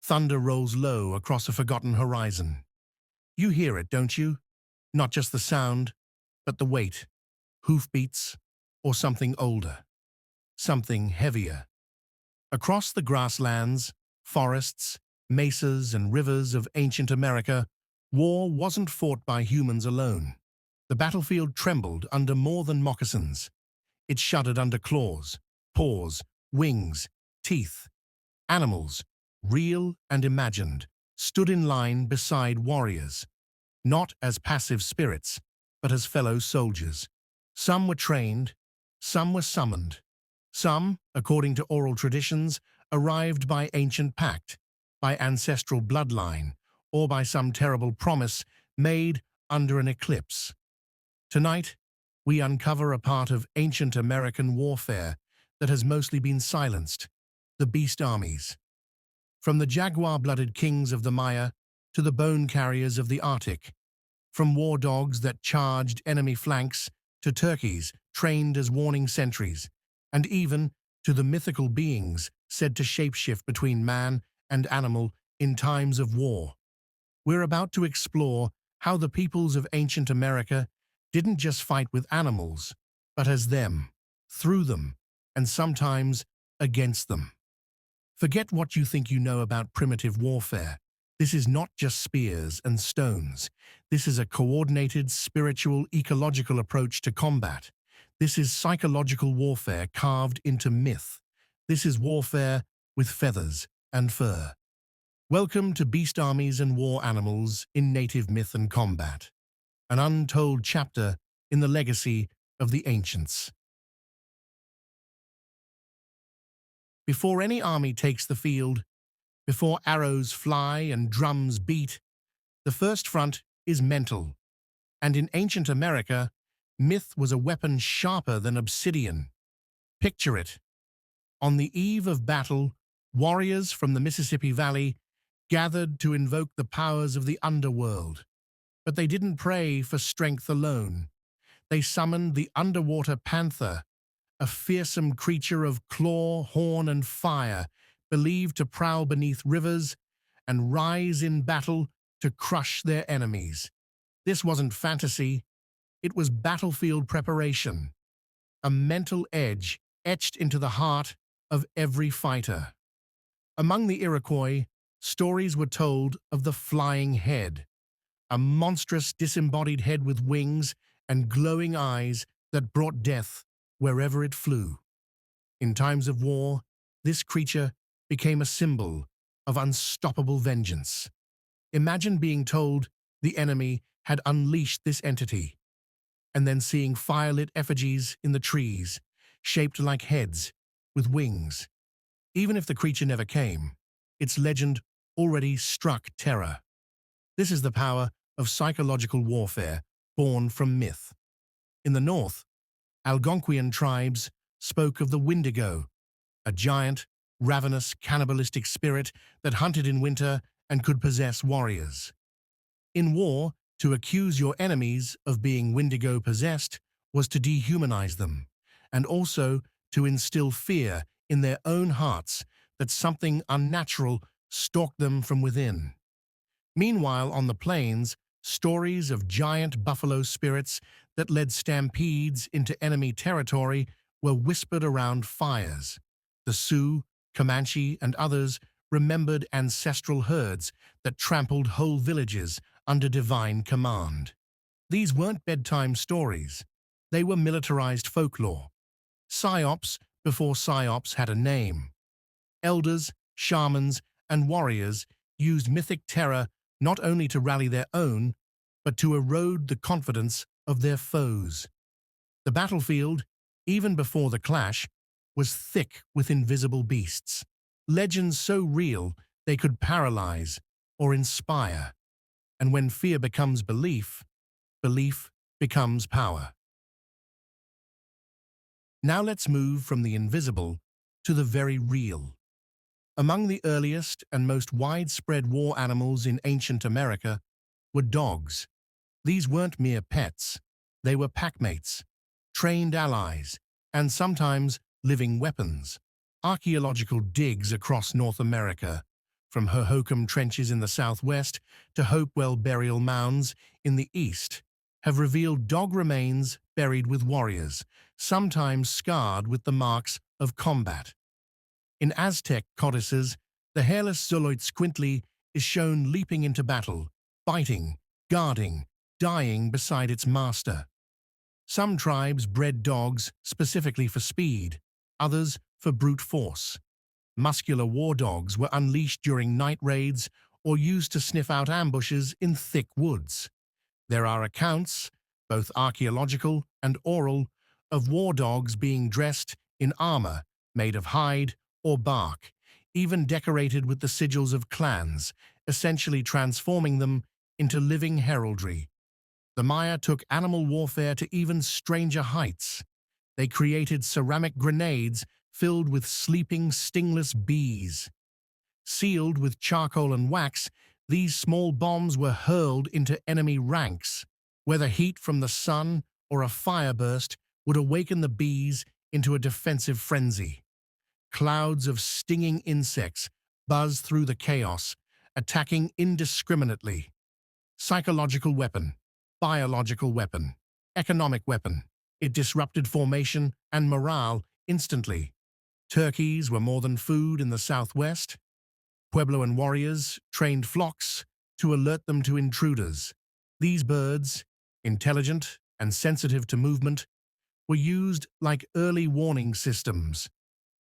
Thunder rolls low across a forgotten horizon. You hear it, don't you? Not just the sound, but the weight, hoofbeats, or something older, something heavier. Across the grasslands, forests, mesas, and rivers of ancient America, war wasn't fought by humans alone. The battlefield trembled under more than moccasins. It shuddered under claws, paws, wings, teeth. Animals, real and imagined, stood in line beside warriors, not as passive spirits, but as fellow soldiers. Some were trained, some were summoned. Some, according to oral traditions, arrived by ancient pact, by ancestral bloodline, or by some terrible promise made under an eclipse. Tonight, we uncover a part of ancient American warfare that has mostly been silenced, the beast armies. From the jaguar-blooded kings of the Maya to the bone carriers of the Arctic, from war dogs that charged enemy flanks to turkeys trained as warning sentries, and even to the mythical beings said to shapeshift between man and animal in times of war. We're about to explore how the peoples of ancient America didn't just fight with animals, but as them, through them, and sometimes against them. Forget what you think you know about primitive warfare. This is not just spears and stones. This is a coordinated, spiritual, ecological approach to combat. This is psychological warfare carved into myth. This is warfare with feathers and fur. Welcome to Beast Armies and War Animals in Native Myth and Combat, an untold chapter in the legacy of the ancients. Before any army takes the field, before arrows fly and drums beat, the first front is mental. And in ancient America, myth was a weapon sharper than obsidian. Picture it. On the eve of battle, warriors from the Mississippi Valley gathered to invoke the powers of the underworld. But they didn't pray for strength alone. They summoned the underwater panther, a fearsome creature of claw, horn, and fire, believed to prowl beneath rivers and rise in battle to crush their enemies. This wasn't fantasy, it was battlefield preparation, a mental edge etched into the heart of every fighter. Among the Iroquois, stories were told of the flying head, a monstrous disembodied head with wings and glowing eyes that brought death wherever it flew. In times of war, this creature became a symbol of unstoppable vengeance. Imagine being told the enemy had unleashed this entity, and then seeing firelit effigies in the trees, shaped like heads, with wings. Even if the creature never came, its legend already struck terror. This is the power of psychological warfare born from myth. In the north, Algonquian tribes spoke of the Windigo, a giant, ravenous, cannibalistic spirit that hunted in winter and could possess warriors. In war, to accuse your enemies of being Windigo-possessed was to dehumanize them, and also to instill fear in their own hearts that something unnatural stalked them from within. Meanwhile, on the plains, stories of giant buffalo spirits that led stampedes into enemy territory were whispered around fires. The Sioux, Comanche, and others remembered ancestral herds that trampled whole villages under divine command. These weren't bedtime stories. They were militarized folklore. Psyops before psyops had a name. Elders, shamans, and warriors used mythic terror not only to rally their own, but to erode the confidence of their foes. The battlefield, even before the clash, was thick with invisible beasts, legends so real they could paralyze or inspire. And when fear becomes belief, belief becomes power. Now let's move from the invisible to the very real. Among the earliest and most widespread war animals in ancient America were dogs. These weren't mere pets. They were packmates, trained allies, and sometimes living weapons. Archaeological digs across North America, from Hohokam trenches in the southwest to Hopewell burial mounds in the east, have revealed dog remains buried with warriors, sometimes scarred with the marks of combat. In Aztec codices, the hairless Xoloitzcuintli is shown leaping into battle, biting, guarding, dying beside its master. Some tribes bred dogs specifically for speed, others for brute force. Muscular war dogs were unleashed during night raids or used to sniff out ambushes in thick woods. There are accounts, both archaeological and oral, of war dogs being dressed in armor made of hide or bark, even decorated with the sigils of clans, essentially transforming them into living heraldry. The Maya took animal warfare to even stranger heights. They created ceramic grenades filled with sleeping, stingless bees. Sealed with charcoal and wax, these small bombs were hurled into enemy ranks. Whether heat from the sun or a fire burst would awaken the bees into a defensive frenzy. Clouds of stinging insects buzzed through the chaos, attacking indiscriminately. Psychological weapon, biological weapon, economic weapon. It disrupted formation and morale instantly. Turkeys were more than food in the southwest. Puebloan warriors trained flocks to alert them to intruders. These birds, intelligent and sensitive to movement, were used like early warning systems.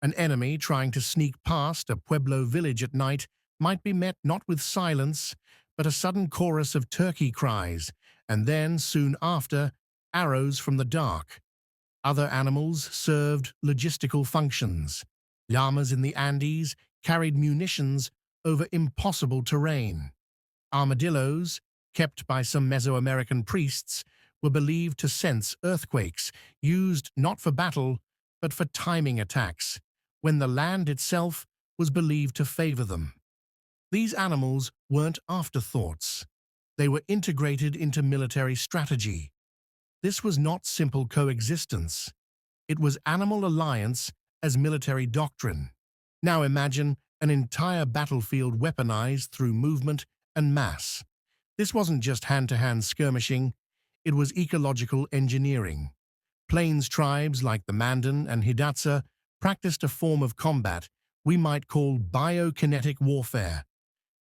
An enemy trying to sneak past a Pueblo village at night might be met not with silence, but a sudden chorus of turkey cries, and then, soon after, arrows from the dark. Other animals served logistical functions. Llamas in the Andes carried munitions over impossible terrain. Armadillos, kept by some Mesoamerican priests, were believed to sense earthquakes, used not for battle, but for timing attacks, when the land itself was believed to favor them. These animals weren't afterthoughts. They were integrated into military strategy. This was not simple coexistence. It was animal alliance as military doctrine. Now imagine an entire battlefield weaponized through movement and mass. This wasn't just hand-to-hand skirmishing, it was ecological engineering. Plains tribes like the Mandan and Hidatsa practiced a form of combat we might call biokinetic warfare,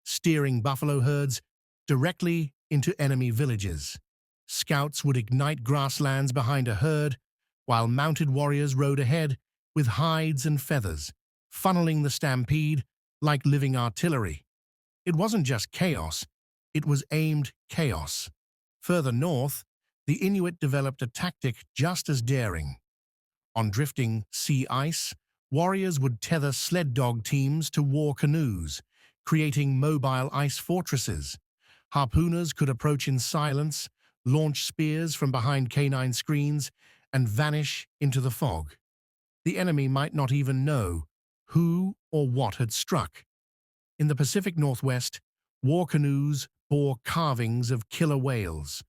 steering buffalo herds directly into enemy villages. Scouts would ignite grasslands behind a herd, while mounted warriors rode ahead with hides and feathers, funneling the stampede like living artillery. It wasn't just chaos, it was aimed chaos. Further north, the Inuit developed a tactic just as daring. On drifting sea ice, warriors would tether sled dog teams to war canoes, creating mobile ice fortresses. Harpooners could approach in silence, launch spears from behind canine screens, and vanish into the fog. The enemy might not even know who or what had struck. In the Pacific Northwest, war canoes bore carvings of killer whales,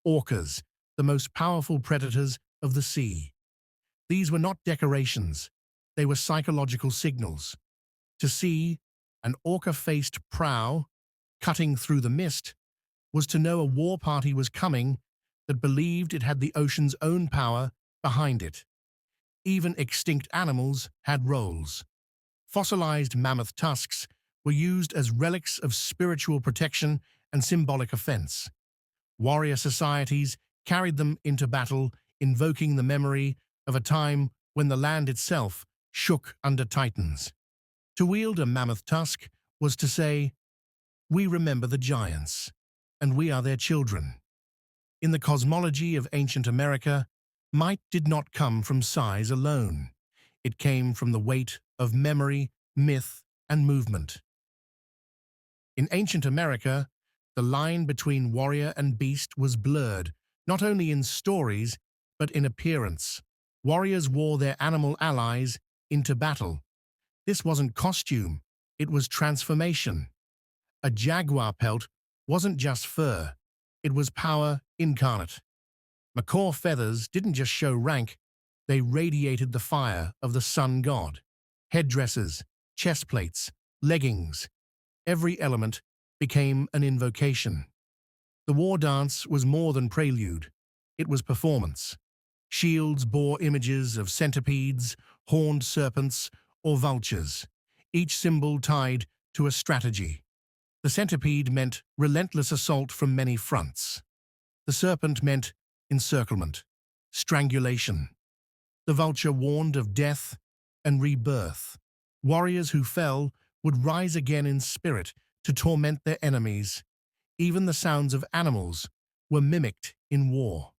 orcas, the most powerful predators of the sea. These were not decorations, they were psychological signals. To see an orca-faced prow cutting through the mist was to know a war party was coming that believed it had the ocean's own power behind it. Even extinct animals had roles. Fossilized mammoth tusks were used as relics of spiritual protection and symbolic offense. Warrior societies carried them into battle, invoking the memory of a time when the land itself shook under titans. To wield a mammoth tusk was to say, "We remember the giants, and we are their children." In the cosmology of ancient America, might did not come from size alone. It came from the weight of memory, myth, and movement. In ancient America, the line between warrior and beast was blurred, not only in stories, but in appearance. Warriors wore their animal allies into battle. This wasn't costume, it was transformation. A jaguar pelt wasn't just fur, it was power incarnate. Macaw feathers didn't just show rank, they radiated the fire of the sun god. Headdresses, chest plates, leggings, Every element became an invocation. The war dance was more than prelude. It was performance. Shields bore images of centipedes, horned serpents, or vultures, each symbol tied to a strategy. The centipede meant relentless assault from many fronts. The serpent meant encirclement, strangulation. The vulture warned of death and rebirth. Warriors who fell would rise again in spirit to torment their enemies. Even the sounds of animals were mimicked in war.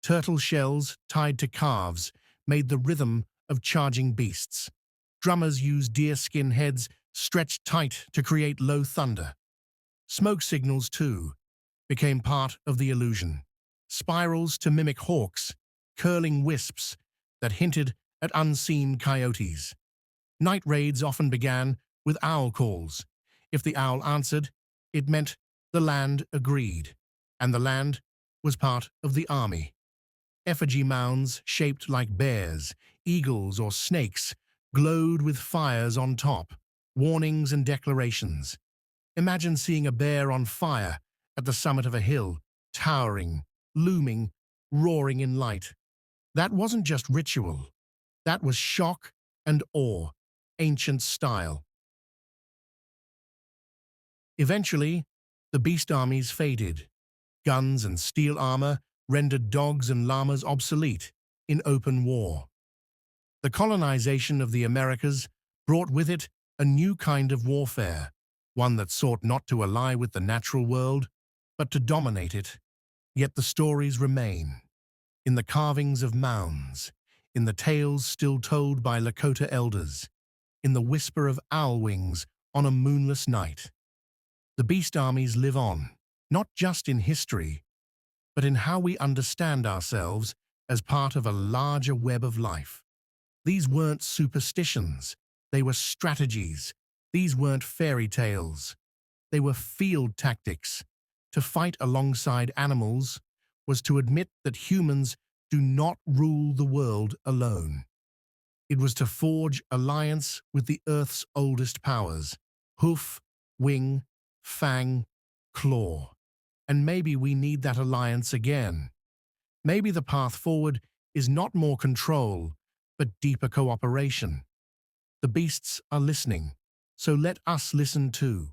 Turtle shells tied to calves made the rhythm of charging beasts. Drummers used deerskin heads stretched tight to create low thunder. Smoke signals, too, became part of the illusion. Spirals to mimic hawks, curling wisps that hinted at unseen coyotes. Night raids often began with owl calls. If the owl answered, it meant the land agreed, and the land was part of the army. Effigy mounds shaped like bears, eagles, or snakes glowed with fires on top, warnings and declarations. Imagine seeing a bear on fire at the summit of a hill, towering, looming, roaring in light. That wasn't just ritual. That was shock and awe, ancient style. Eventually, the beast armies faded. Guns and steel armor rendered dogs and llamas obsolete in open war. The colonization of the Americas brought with it a new kind of warfare, one that sought not to ally with the natural world, but to dominate it. Yet the stories remain, in the carvings of mounds, in the tales still told by Lakota elders, in the whisper of owl wings on a moonless night. The beast armies live on, not just in history, but in how we understand ourselves as part of a larger web of life. These weren't superstitions, they were strategies. These weren't fairy tales, they were field tactics. To fight alongside animals was to admit that humans do not rule the world alone. It was to forge alliance with the Earth's oldest powers: hoof, wing, fang, claw. And maybe we need that alliance again. Maybe the path forward is not more control, but deeper cooperation. The beasts are listening, so let us listen too.